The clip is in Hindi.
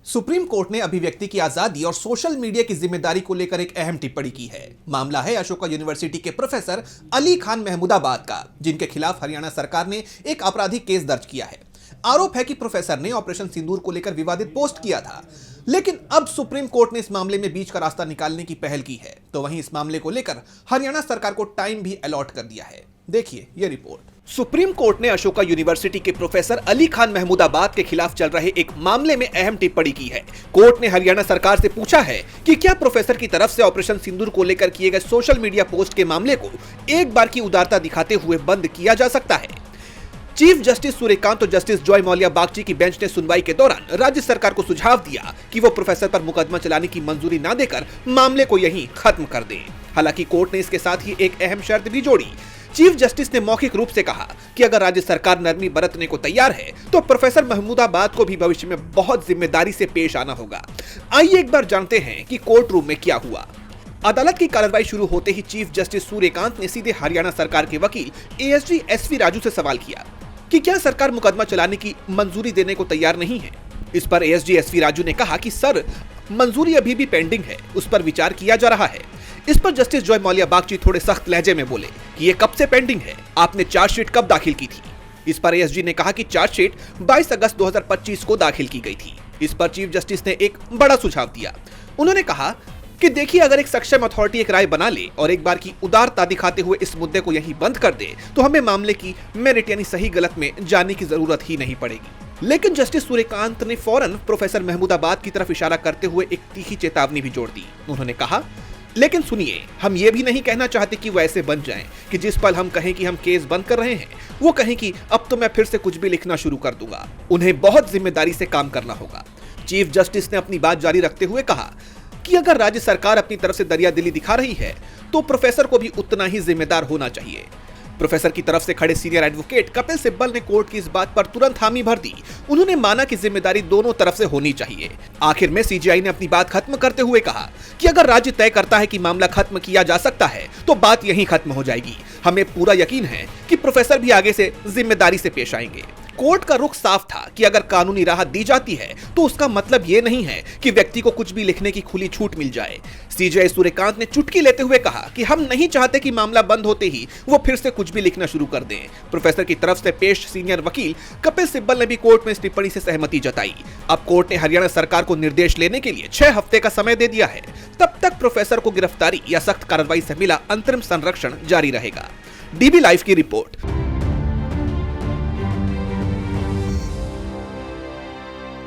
सुप्रीम कोर्ट ने अभिव्यक्ति की आजादी और सोशल मीडिया की जिम्मेदारी को लेकर एक अहम टिप्पणी की है। मामला है अशोका यूनिवर्सिटी के प्रोफेसर अली खान महमूदाबाद का, जिनके खिलाफ हरियाणा सरकार ने एक आपराधिक केस दर्ज किया है। आरोप है कि प्रोफेसर ने ऑपरेशन सिंदूर को लेकर विवादित पोस्ट किया था, लेकिन अब सुप्रीम कोर्ट ने इस मामले में बीच का रास्ता निकालने की पहल की है। तो वहीं इस मामले को लेकर हरियाणा सरकार को टाइम भी अलॉट कर दिया है। देखिए ये रिपोर्ट। सुप्रीम कोर्ट ने अशोका यूनिवर्सिटी के प्रोफेसर अली खान महमूदाबाद के खिलाफ चल रहे एक मामले में अहम टिप्पणी की है। कोर्ट ने हरियाणा सरकार से पूछा है कि क्या प्रोफेसर की तरफ से ऑपरेशन सिंदूर को लेकर किए गए सोशल मीडिया पोस्ट के मामले को एक बार की उदारता दिखाते हुए बंद किया जा सकता है। चीफ जस्टिस सूर्यकांत और जस्टिस जॉय मौलिया बागची की बेंच ने सुनवाई के दौरान राज्य सरकार को सुझाव दिया कि वो प्रोफेसर पर मुकदमा चलाने की मंजूरी न देकर मामले को यहीं खत्म कर दे। हालांकि कोर्ट ने इसके साथ ही एक अहम शर्त भी जोड़ी। चीफ जस्टिस ने मौखिक रूप से कहा कि अगर राज्य सरकार नरमी बरतने को तैयार है तो प्रोफेसर महमूदाबाद को भी भविष्य में बहुत जिम्मेदारी से पेश आना होगा। आइए एक बार जानते हैं कि कोर्ट रूम में क्या हुआ। अदालत की कार्रवाई शुरू होते ही चीफ जस्टिस सूर्यकांत ने सीधे हरियाणा सरकार के वकील एएसजी एसवी राजू से सवाल किया कि क्या सरकार मुकदमा चलाने की मंजूरी देने को तैयार नहीं है। इस पर एएसजी एसवी राजू ने कहा कि सर, मंजूरी अभी भी पेंडिंग है, उस पर विचार किया जा रहा है। इस पर जस्टिस जॉय मौलिया बागची थोड़े सख्त लहजे में बोले कि ये कब से पेंडिंग है, आपने चार्जशीट कब दाखिल की थी। इस पर एएसजी ने कहा कि चार्जशीट 22 अगस्त 2025 को दाखिल की गई थी। इस पर चीफ जस्टिस ने एक बड़ा सुझाव दिया। उन्होंने कहा कि देखिए, अगर एक सक्षम अथॉरिटी एक राय बना ले और एक बार की उदारता दिखाते हुए इस मुद्दे को यहीं बंद कर दे तो हमें मामले की मेरिट यानी सही गलत में जाने की जरूरत ही नहीं पड़ेगी। लेकिन जस्टिस सूर्यकांत ने फौरन प्रोफेसर महमूदाबाद की तरफ इशारा करते हुए एक तीखी चेतावनी भी जोड़ दी। उन्होंने कहा, लेकिन सुनिए, हम ये भी नहीं कहना चाहते कि वो ऐसे बन जाएं कि जिस पल हम कहें कि हम केस बंद कर रहे हैं वो कहें कि अब तो मैं फिर से कुछ भी लिखना शुरू कर दूंगा। उन्हें बहुत जिम्मेदारी से काम करना होगा। चीफ जस्टिस ने अपनी बात जारी रखते हुए कहा कि अगर राज्य सरकार अपनी तरफ से दरियादिली दिखा रही है तो प्रोफेसर को भी उतना ही जिम्मेदार होना चाहिए। प्रोफेसर की तरफ से खड़े सीनियर एडवोकेट कपिल सिब्बल ने कोर्ट की इस बात पर तुरंत हामी भर दी। उन्होंने माना कि जिम्मेदारी दोनों तरफ से होनी चाहिए। आखिर में सीजीआई ने अपनी बात खत्म करते हुए कहा कि अगर राज्य तय करता है कि मामला खत्म किया जा सकता है तो बात यहीं खत्म हो जाएगी। हमें पूरा यकीन है कि प्रोफेसर भी आगे से जिम्मेदारी से पेश आएंगे। कोर्ट का रुख साफ था कि अगर कानूनी राहत दी जाती है तो उसका मतलब ये नहीं है कि व्यक्ति को कुछ भी लिखने की खुली छूट मिल जाए। सीजेआई सूर्यकांत ने चुटकी लेते हुए कहा कि हम नहीं चाहते कि मामला बंद होते ही वो फिर से कुछ भी लिखना शुरू कर दें। प्रोफेसर की तरफ से पेश सीनियर वकील कपिल सिब्बल ने भी कोर्ट में इस टिप्पणी से सहमति जताई। अब कोर्ट ने हरियाणा सरकार को निर्देश लेने के लिए 6 हफ्ते का समय दे दिया है। तब तक प्रोफेसर को गिरफ्तारी या सख्त कार्रवाई से मिला अंतरिम संरक्षण जारी रहेगा। डीबी लाइव की रिपोर्ट।